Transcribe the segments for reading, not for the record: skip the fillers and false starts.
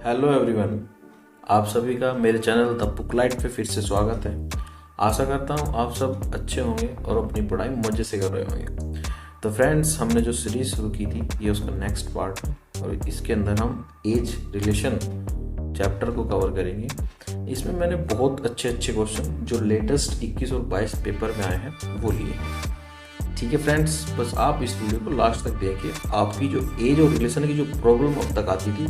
Hello everyone, आप सभी का मेरे चैनल द बुक लाइट पे फिर से स्वागत है। आशा करता हूँ आप सब अच्छे होंगे और अपनी पढ़ाई मज़े से कर रहे होंगे। तो फ्रेंड्स, हमने जो सीरीज शुरू की थी ये उसका नेक्स्ट पार्ट है और इसके अंदर हम एज रिलेशन चैप्टर को कवर करेंगे। इसमें मैंने बहुत अच्छे अच्छे क्वेश्चन जो लेटेस्ट 21 और 22 पेपर में आए हैं वो लिए हैं। ठीक है फ्रेंड्स, बस आप इस वीडियो को लास्ट तक देखिए। आपकी जो एज और रिलेशन की जो प्रॉब्लम अब तक आती थी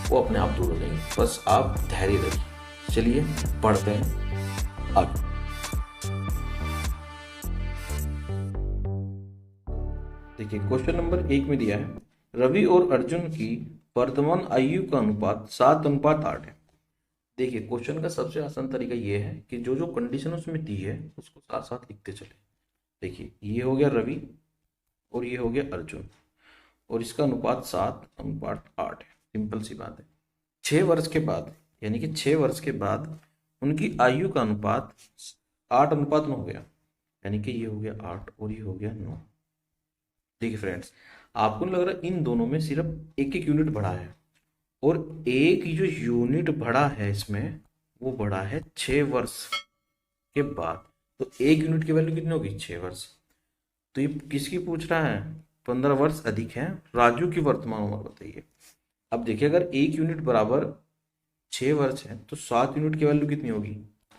वो अपने आप दूर हो जाएगी। बस आप धैर्य रखिए। चलिए पढ़ते हैं आगे। देखिए, क्वेश्चन नंबर 1 में दिया है रवि और अर्जुन की वर्तमान आयु का अनुपात 7:8 है। देखिए, क्वेश्चन का सबसे आसान तरीका ये है कि जो जो कंडीशन उसमें दी है उसको साथ साथ लिखते चले। देखिए, ये हो गया रवि और ये हो गया अर्जुन और इसका अनुपात 7:8 है। सिंपल सी बात है। 6 वर्ष के बाद, यानी कि 6 वर्ष के बाद उनकी आयु का अनुपात 8:9 हो गया। यानी कि ये हो गया 8 और ये हो गया 9। देखिए फ्रेंड्स, आपको नहीं लग रहा इन दोनों में सिर्फ एक एक यूनिट बढ़ा है, और एक जो यूनिट बढ़ा है इसमें वो बढ़ा है 6 वर्ष के बाद। तो एक यूनिट की वैल्यू कितनी होगी? 6 वर्ष। तो ये किसकी पूछ रहा है? 15 वर्ष अधिक है। राजू की वर्तमान उम्र बताइए। अब देखिए, अगर एक यूनिट बराबर 6 वर्ष है तो 7 यूनिट की वैल्यू कितनी होगी?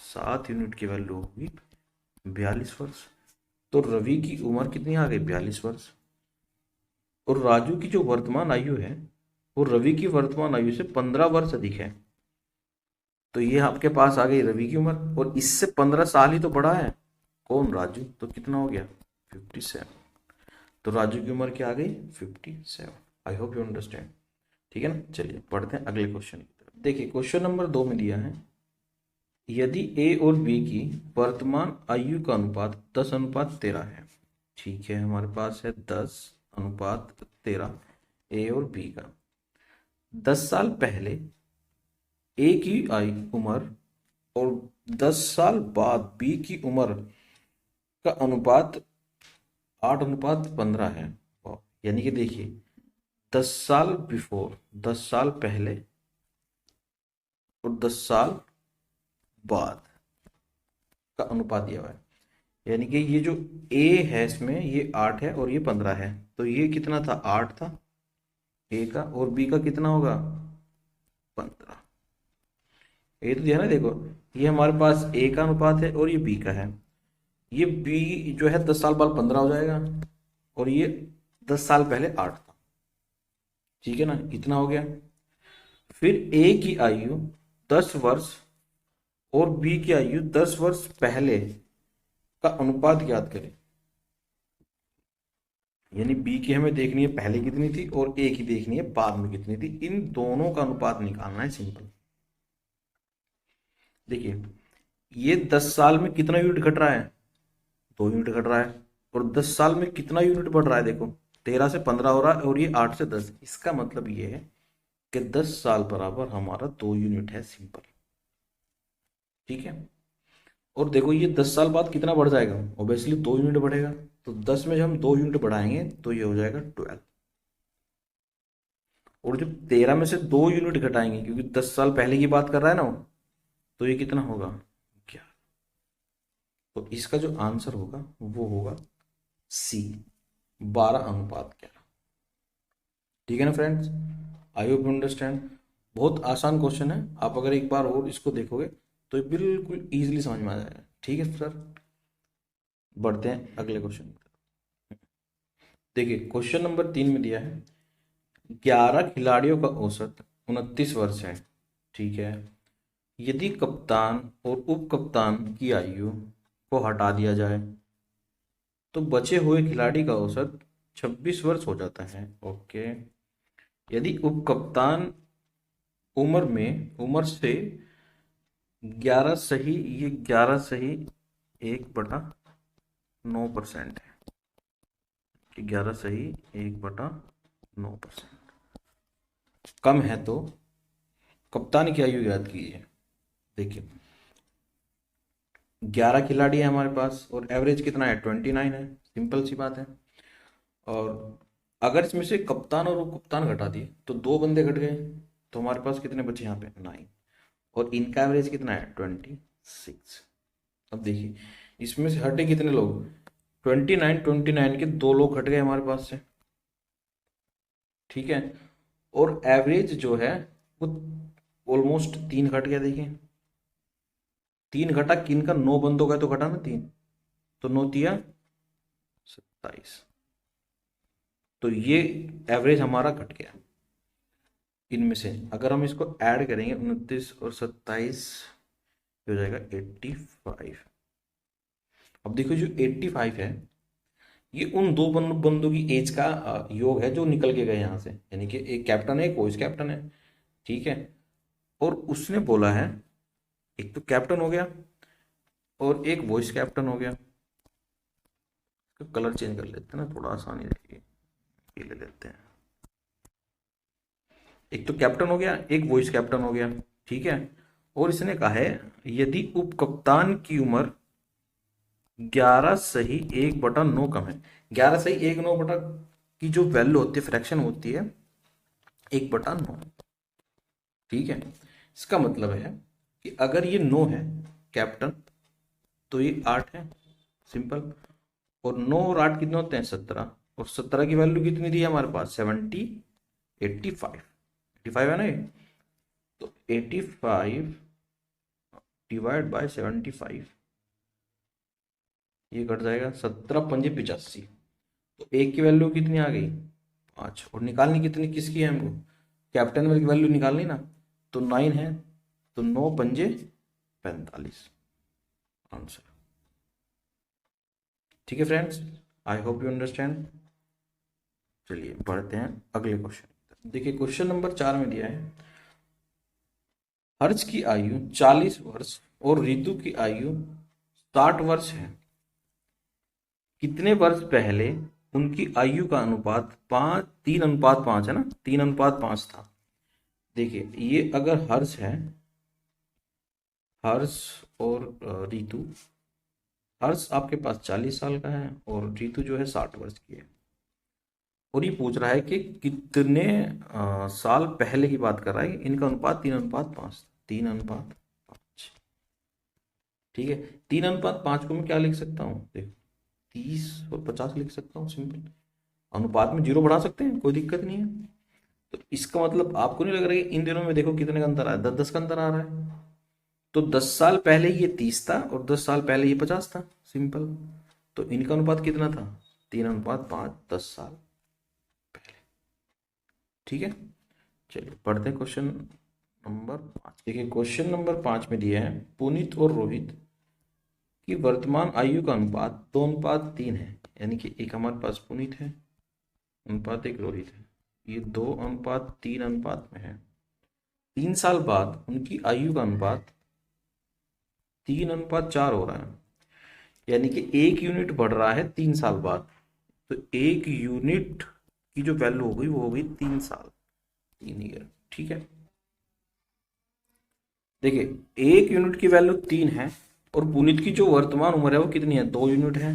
7 यूनिट की वैल्यू होगी 42 वर्ष। तो रवि की उम्र कितनी आ गई? 42 वर्ष। और राजू की जो वर्तमान आयु है वो रवि की वर्तमान आयु से 15 वर्ष अधिक है। तो ये आपके पास आ गई रवि की उम्र, और इससे 15 साल ही तो बड़ा है। कौन? राजू। तो कितना हो गया? 57। तो राजू की उम्र क्या आ गई? 57। I hope you understand. ठीक है ना। चलिए पढ़ते हैं अगले क्वेश्चन की तरफ। देखिए, क्वेश्चन नंबर 2 में दिया है यदि ए और बी की वर्तमान आयु का अनुपात 10:13 है। ठीक है, हमारे पास है 10:13 ए और बी का। 10 साल पहले ए की आयु उम्र और 10 साल बाद बी की उम्र का अनुपात 8:15 है। यानी कि देखिए, 10 साल बिफोर, 10 साल पहले और 10 साल बाद का अनुपात दिया हुआ है। यानी कि ये जो ए है इसमें ये 8 है और ये 15 है। तो ये कितना था? 8 था ए का, और बी का कितना होगा? 15। ये तो दिया ना, देखो ये हमारे पास ए का अनुपात है और ये बी का है। ये बी जो है 10 साल बाद 15 हो जाएगा, और ये 10 साल पहले 8 था। ठीक है ना, इतना हो गया। फिर ए की आयु 10 वर्ष और बी की आयु 10 वर्ष पहले का अनुपात ज्ञात करें। यानी बी की हमें देखनी है पहले कितनी थी और ए की देखनी है बाद में कितनी थी। इन दोनों का अनुपात निकालना है। सिंपल। देखिए, ये 10 साल में कितना यूनिट घट रहा है? 2 यूनिट घट रहा है। और 10 साल में कितना यूनिट बढ़ रहा है? देखो, 13 से 15 हो रहा है और ये 8 से 10। इसका मतलब ये है कि 10 साल बराबर हमारा 2 यूनिट है। सिंपल। ठीक है। और देखो, ये 10 साल बाद कितना बढ़ जाएगा? ऑब्वियसली 2 यूनिट बढ़ेगा। तो 10 में जब हम 2 यूनिट बढ़ाएंगे तो ये हो जाएगा 12। और जब 13 में से 2 यूनिट घटाएंगे, क्योंकि 10 साल पहले की बात कर रहा है ना वो, तो ये कितना होगा? 11। तो इसका जो आंसर होगा वो होगा सी, 12:11। ठीक है ना friends, I hope you understand. बहुत आसान क्वेश्चन है। आप अगर एक बार और इसको देखोगे तो ये बिल्कुल इजीली समझ में आ जाएगा। ठीक है सर, बढ़ते हैं अगले क्वेश्चन। देखिए, क्वेश्चन नंबर 3 में दिया है 11 खिलाड़ियों का औसत 29 वर्ष है। ठीक है। यदि कप्तान और उप कप्तान की आयु को हटा दिया जाए तो बचे हुए खिलाड़ी का औसत 26 वर्ष हो जाता है। ओके। यदि उप कप्तान उम्र से 11 सही, ये 11 सही 1/9% है कि 11 सही 1/9% कम है, तो कप्तान की आयु याद कीजिए। देखिए, 11 खिलाड़ी है हमारे पास और एवरेज कितना है? 29 है। सिंपल सी बात है। और अगर इसमें से कप्तान और उप कप्तान घटा दिए तो 2 बंदे घट गए। तो हमारे पास कितने बचे यहाँ पे 9, और इनका एवरेज कितना है 26। अब देखिए इसमें से हटे कितने लोग, 29 के 2 लोग हट गए हमारे पास से, ठीक है। और एवरेज जो है वो ऑलमोस्ट 3 घट गया, देखिए 3 घटा, किन का 9 बंदों का तो घटा ना 3, तो 9 तिया 27, तो ये एवरेज हमारा घट गया। इनमें से अगर हम इसको ऐड करेंगे 29 और 27 हो जाएगा 85। अब देखो जो 85 है ये उन दो बंदों की एज का योग है जो निकल के गए यहाँ से, यानी कि एक कैप्टन है एक वाइस कैप्टन है, ठीक है। और उसने बोला है एक तो कैप्टन हो गया और एक वॉइस कैप्टन हो गया। तो कलर चेंज कर लेते हैं ना, थोड़ा आसानी रहेगी, ये ले लेते हैं। एक तो कैप्टन हो गया एक वॉइस कैप्टन हो गया, ठीक है। और इसने कहा है यदि उप कप्तान की उम्र 11 सही 1/9 कम है, 11 सही 1/9 की जो वैल्यू होती है फ्रैक्शन होती है 1/9, ठीक है। इसका मतलब है कि अगर ये 9 है कैप्टन तो ये 8 है, सिंपल। और 9 और 8 कितने होते हैं 17, और 17 की वैल्यू कितनी थी हमारे पास 85 है ना ये, तो 85 डिवाइड बाय 75, ये कट जाएगा 17×5 = 85, तो एक की वैल्यू कितनी आ गई 5, और निकालनी कितनी किसकी है हमको, कैप्टन वाली वैल्यू निकालनी ना, तो 9 है, तो 9×5 = 45 आंसर। ठीक है friends, I hope you understand. चलिए बढ़ते हैं अगले क्वेश्चन। देखिए क्वेश्चन नंबर 4 में दिया है हर्ष की आयु 40 वर्ष और रितु की आयु 60 वर्ष है, कितने वर्ष पहले उनकी आयु का अनुपात 3:5 है ना, 3:5 था। देखिए ये अगर हर्ष है, हर्ष और रितु, हर्ष आपके पास 40 साल का है और रितु जो है 60 वर्ष की है, और ये पूछ रहा है कि कितने साल पहले की बात कर रहा है, इनका अनुपात 3:5, 3:5, ठीक है। 3:5 को मैं क्या लिख सकता हूँ, देखो 30 और 50 लिख सकता हूँ, सिंपल। अनुपात में 0 बढ़ा सकते हैं, कोई दिक्कत नहीं है। तो इसका मतलब आपको नहीं लग रहा है कि इन दिनों में देखो कितने का अंतर आ रहा है, 10-10 का अंतर आ रहा है। तो 10 साल पहले ये 30 था और 10 साल पहले ये 50 था, सिंपल। तो इनका अनुपात कितना था 3:5, 10 साल पहले, ठीक है। चलिए पढ़ते हैं क्वेश्चन नंबर 5। देखिए क्वेश्चन नंबर 5 में दिया है पुनीत और रोहित की वर्तमान आयु का अनुपात 2:3 है, यानी कि एक हमारे पास पुनीत है अनुपात एक रोहित है, ये 2:3 अनुपात में है। 3 साल बाद उनकी आयु का अनुपात 3:4 हो रहा है, यानी कि 1 यूनिट बढ़ रहा है 3 साल बाद। तो 1 यूनिट की जो वैल्यू हो गई वो हो गई 3 साल, 3 ईयर, ठीक है। देखिए 1 यूनिट की वैल्यू 3 है और पुनीत की जो वर्तमान उम्र है वो कितनी है 2 यूनिट है,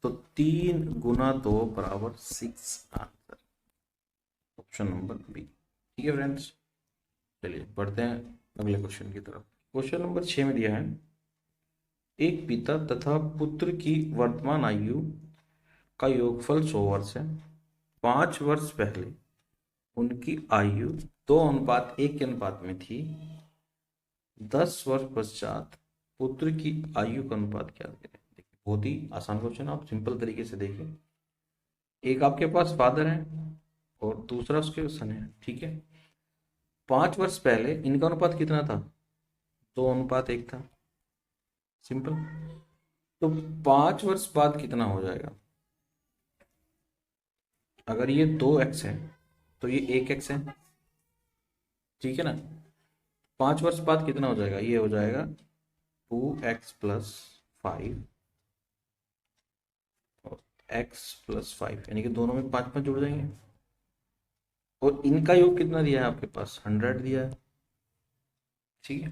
तो 3 × 2 = 6 आंसर, ऑप्शन नंबर बी, ठीक है फ्रेंड्स। चलिए बढ़ते हैं अगले क्वेश्चन की तरफ। क्वेश्चन नंबर 6 में दिया है एक पिता तथा पुत्र की वर्तमान आयु का योगफल 100 वर्ष है। 5 वर्ष पहले उनकी आयु 2:1 के अनुपात में थी। 10 वर्ष पश्चात पुत्र की आयु का अनुपात क्या करें। देखिए बहुत ही आसान क्वेश्चन, आप सिंपल तरीके से देखिए। एक आपके पास फादर है और दूसरा उसके सन है, ठीक है। 5 वर्ष पहले इनका अनुपात कितना था 2:1 था, सिंपल। तो 5 वर्ष बाद कितना हो जाएगा, अगर ये 2x है तो ये 1x है, ठीक है ना। 5 वर्ष बाद कितना हो जाएगा, ये हो जाएगा 2x + 5 और x + 5, यानी कि दोनों में 5 जुड़ जाएंगे। और इनका योग कितना दिया है आपके पास 100 दिया है, ठीक है।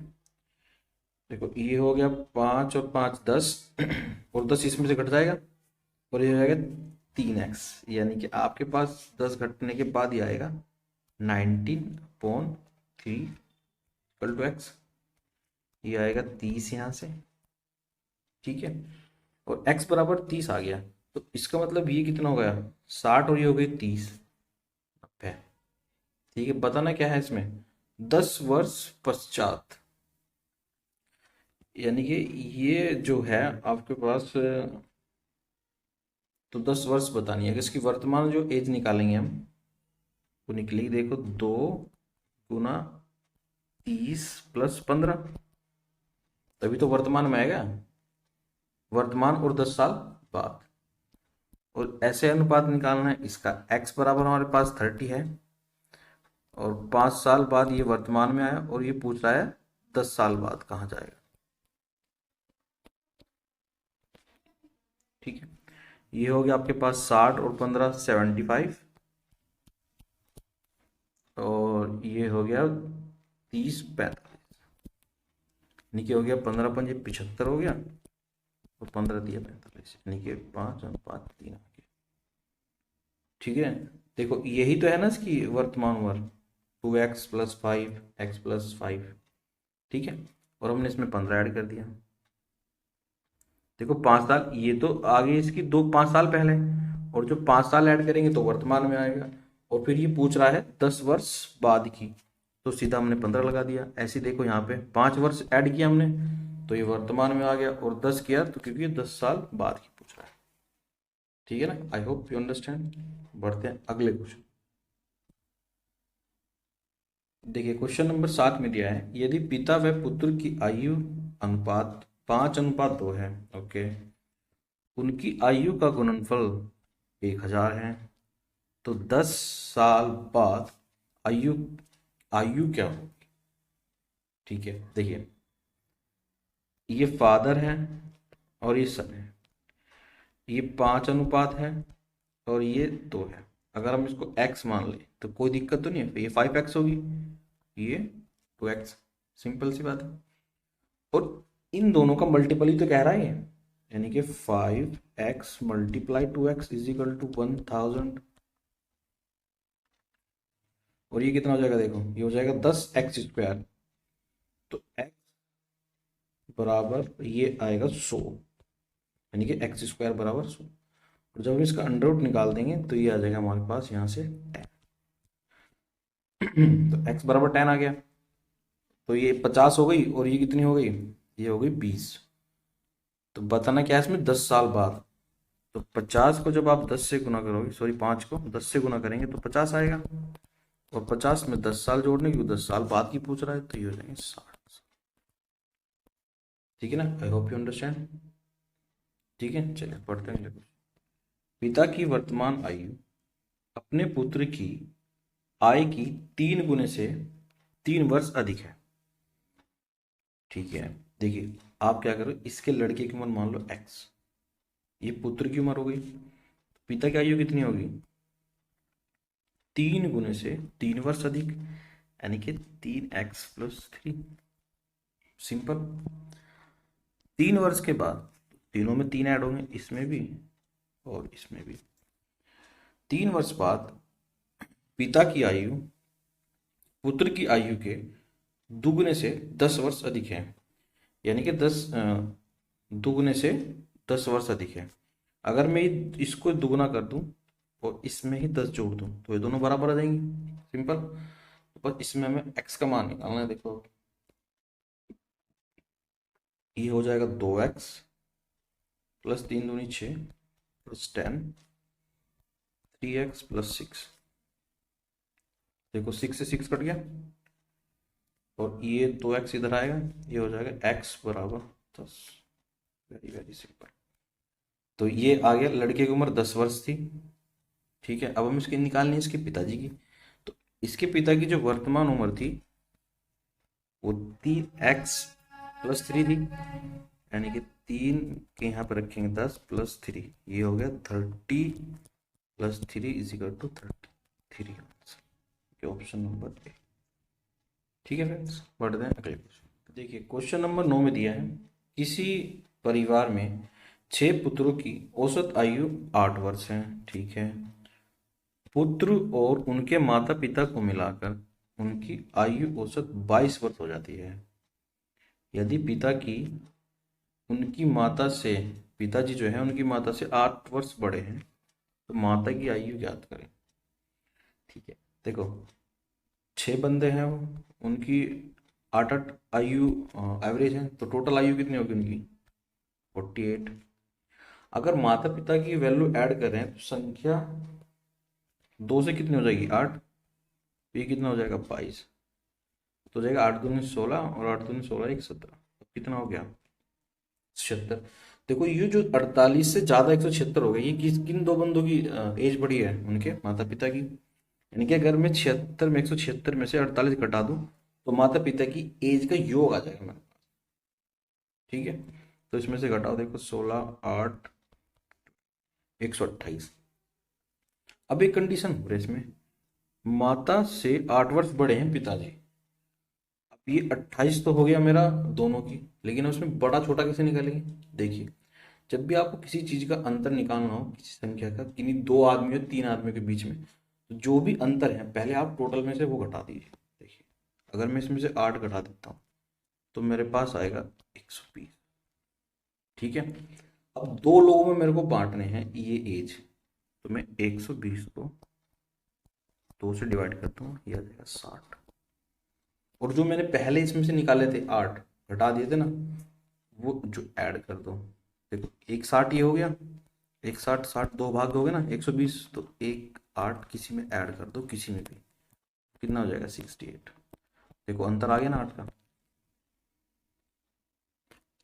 देखो ये हो गया 5 और 5 10 और 10 इसमें से घट जाएगा और ये हो जाएगा 3x, यानी कि आपके पास 10 घटने के बाद ही आएगा 19/3, 3 = x, ये आएगा 30 यहाँ से, ठीक है। और x बराबर 30 आ गया, तो इसका मतलब ये कितना हो गया 60 और ये हो गई 30, 90। ठीक है, बताना क्या है इसमें 10 वर्ष पश्चात, यानी कि ये जो है आपके पास, तो 10 वर्ष बतानी है। इसकी वर्तमान जो एज निकालेंगे हम, वो निकलेगी देखो 2 × 30 + 15, तभी तो वर्तमान में आएगा, वर्तमान और 10 साल बाद। और ऐसे अनुपात निकालना है, इसका x बराबर हमारे पास 30 है, और 5 साल बाद ये वर्तमान में आया, और ये पूछ रहा है 10 साल बाद कहाँ जाएगा। ठीक है, ये हो गया आपके पास 60 और 15 75, और ये हो गया 30 45, यानी कि हो गया 15 × 5 = 75 हो गया, और 15 दिया 45, यानी कि 5:3 आ गया। ठीक है, देखो यही तो है ना इसकी वर्तमान उम्र, 2x + 5 x + 5, ठीक है। और हमने इसमें 15 ऐड कर दिया। देखो 5 साल, ये तो आगे इसकी 5 साल पहले, और जो 5 साल ऐड करेंगे तो वर्तमान में आएगा। और फिर ये पूछ रहा है 10 वर्ष बाद की, तो सीधा हमने 15 लगा दिया। ऐसे देखो यहाँ पे 5 वर्ष ऐड किया हमने, तो ये वर्तमान में आ गया, और 10 किया तो क्योंकि ये 10 साल बाद की पूछ रहा है। ठीक है ना, आई होप यू अंडरस्टैंड। बढ़ते हैं अगले क्वेश्चन। देखिए क्वेश्चन नंबर 7 में दिया है, यदि पिता व पुत्र की आयु अनुपात 5:2 है, ओके, उनकी आयु का गुणनफल 1000 है, तो 10 साल बाद आयु आयु क्या होगी। ठीक है, देखिए ये फादर है और ये सन है, ये 5 अनुपात है और ये 2 है। अगर हम इसको x मान ले तो कोई दिक्कत तो नहीं है, ये 5x होगी, ये 2x, सिंपल सी बात है। और इन दोनों का मल्टीपल ही तो कह रहा है, यानी कि 5x × 2x = 1000। और ये कितना हो जाएगा, देखो ये हो जाएगा 10x², तो x बराबर ये आएगा 100, यानी कि x² = 100। और जब हम इसका अंडर रूट निकाल देंगे तो ये आ जाएगा हमारे पास यहाँ से 10, तो x बराबर 10 आ गया, तो ये 50 हो गई, और ये कितनी हो गई, ये हो गई 20। तो बताना क्या है इसमें 10 साल बाद, तो 50 को जब आप 10 से गुना करोगे, सॉरी 5 को 10 से गुना करेंगे तो 50 आएगा, और 50 में 10 साल जोड़ने की, 10 साल बाद की पूछ रहा है, तो ये हो जाएंगे 60। ठीक है ना, आई होप यू अंडरस्टैंड। ठीक है, चलिए पढ़ते हैं। पिता की वर्तमान आयु अपने पुत्र की आय की 3 गुने से 3 वर्ष अधिक है। ठीक है, देखिए आप क्या करो, इसके लड़के की उम्र मान लो x, ये पुत्र की उम्र हो गई, पिता की आयु कितनी होगी 3 गुने से 3 वर्ष अधिक, यानी कि 3x + 3। सिंपल। 3 वर्ष के बाद तीनों में 3 ऐड होंगे, इसमें भी और इसमें भी। 3 वर्ष बाद पिता की आयु पुत्र की आयु के दुगने से 10 वर्ष अधिक है, यानी कि 2 से 10 वर्ष अधिक है। अगर मैं इसको दुगना कर दूं और इसमें ही 10 जोड़ दूं तो ये दोनों बराबर आ जाएंगे, सिंपल। तो बस इसमें हमें x का मान निकालना है। देखो ये हो जाएगा 2x + 3 दूनी 6 + 10 3x + 6। देखो 6 से 6 कट गया, और ये 2x इधर आएगा, ये हो जाएगा x बराबर 10। Very very simple. तो ये आ गया, लड़के की उम्र 10 वर्ष थी। ठीक है, अब हम इसकी निकालनी है इसके पिताजी की। तो इसके पिता की जो वर्तमान उम्र थी वो 3x + 3 थी, यानी कि 3 के यहाँ पर रखेंगे 10 + 3, ये हो गया 30 + 3 = 33। Option number A. ठीक है फ्रेंड्स, बढ़ते हैं अगले क्वेश्चन। देखिए क्वेश्चन नंबर 9 में दिया है, किसी परिवार में 6 पुत्रों की औसत आयु 8 वर्ष है। ठीक है, पुत्र और उनके माता पिता को मिलाकर उनकी आयु औसत 22 वर्ष हो जाती है। यदि पिता की उनकी माता से पिताजी जो है उनकी माता से 8 वर्ष बड़े हैं तो माता की आयु ज्ञात करें। ठीक है, देखो 6 बंदे हैं वो, उनकी 8 8 आयु एवरेज है, तो टोटल आयु कितनी होगी उनकी 48। अगर माता पिता की वैल्यू ऐड कर रहे हैं तो संख्या 2 से कितनी हो जाएगी 8, ये कितना हो जाएगा 22, तो हो जाएगा 8 दूनी 16 और 8 दूनी 16 एक 17, तो कितना हो गया 76। देखो ये जो 48 से ज्यादा 176 हो गया, ये किन दो बंदों की एज बढ़ी है, उनके माता पिता की। यानी कि अगर मैं 76 में 176 में से 48 घटा दूं तो माता पिता की एज का योग आ जाएगा मेरे पास। ठीक है, तो इसमें से घटाओ, देखो 16 8 128। अब एक कंडीशन हो रही है इसमें, माता से 8 वर्ष बड़े हैं पिताजी। अब ये 28 तो हो गया मेरा दोनों की, लेकिन उसमें बड़ा छोटा कैसे निकालेंगे। देखिए जब भी आपको किसी चीज का अंतर निकालना हो, किसी संख्या का, किन्हीं 2 आदमियों 3 आदमियों के बीच में, तो जो भी अंतर है पहले आप टोटल में से वो घटा दीजिए। देखिए अगर मैं इसमें से 8 घटा देता हूँ तो मेरे पास आएगा 120। ठीक है, अब 2 लोगों में मेरे को बांटने हैं ये एज, तो मैं 120 को 2 से डिवाइड करता हूँ, ये आ जाएगा 60। और जो मैंने पहले इसमें से निकाले थे 8 घटा दिए थे ना, वो जो ऐड कर दो, देखो एक 60 ये हो गया, एक 60 60 दो भाग दोगे ना 120, तो एक 8 किसी में ऐड कर दो, किसी में भी, कितना हो जाएगा 68। देखो अंतर आ गया ना 8 का।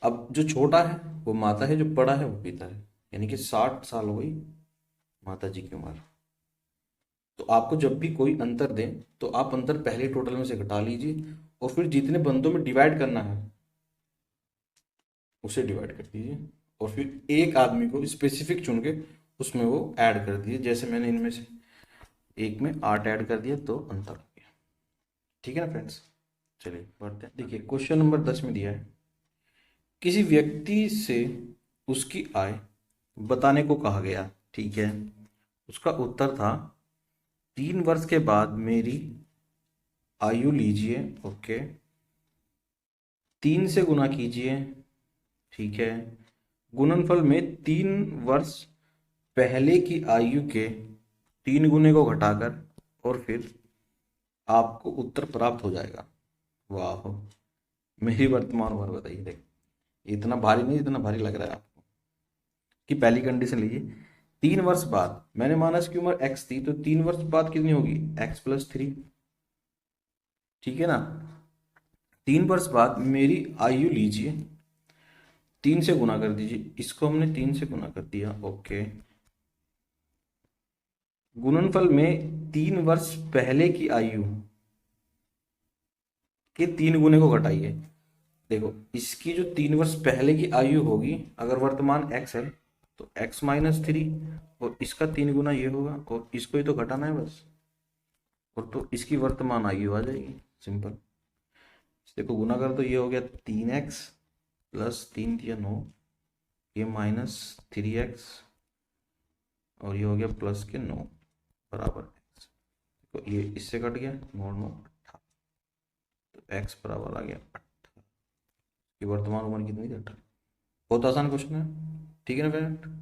अब जो छोटा है वो माता है, जो बड़ा है वो पिता है, यानी कि 60 साल हो गई माता जी की उम्र। तो आपको जब भी कोई अंतर दें तो आप अंतर पहले टोटल में से घटा लीजिए और फिर जितने बंदों में डिवाइड करना है उसे डिवाइड कर दीजिए, और फिर एक आदमी को स्पेसिफिक चुन के उसमें वो ऐड कर दीजिए। जैसे मैंने इनमें से एक में 8 ऐड कर दिया तो अंतर हो गया। ठीक है ना फ्रेंड्स, चलिए बढ़ते हैं। देखिए क्वेश्चन नंबर 10 में दिया है, किसी व्यक्ति से उसकी आय बताने को कहा गया। ठीक है, उसका उत्तर था 3 वर्ष के बाद मेरी आयु लीजिए, ओके, 3 से गुना कीजिए। ठीक है, गुणनफल में 3 वर्ष पहले की आयु के 3 गुने को घटाकर और फिर आपको उत्तर प्राप्त हो जाएगा। वाह, मेरी वर्तमान उम्र बताइए। देख इतना भारी नहीं, इतना भारी लग रहा है आपको। कि पहली कंडीशन लीजिए, 3 वर्ष बाद, मैंने माना इसकी उम्र x थी, तो 3 वर्ष बाद कितनी होगी x+3। ठीक है ना, 3 वर्ष बाद मेरी आयु लीजिए, 3 से गुना कर दीजिए, इसको हमने 3 से गुना कर दिया, ओके। गुणनफल में 3 वर्ष पहले की आयु के 3 गुने को घटाइए। देखो इसकी जो 3 वर्ष पहले की आयु होगी, अगर वर्तमान x है तो x-3, और इसका 3 गुना ये होगा, और इसको ही तो घटाना है बस, और तो इसकी वर्तमान आयु आ जाएगी, सिंपल। देखो गुना कर तो ये हो गया 3x प्लस 3×3 = 9, ये -3x, और ये हो गया प्लस के 9 बराबर x। तो ये इससे कट गया, 9 9 18, तो x बराबर आ गया 18 की वर्तमान उम्र कितनी थी 18। बहुत आसान क्वेश्चन है, ठीक है ना फ्रेंड।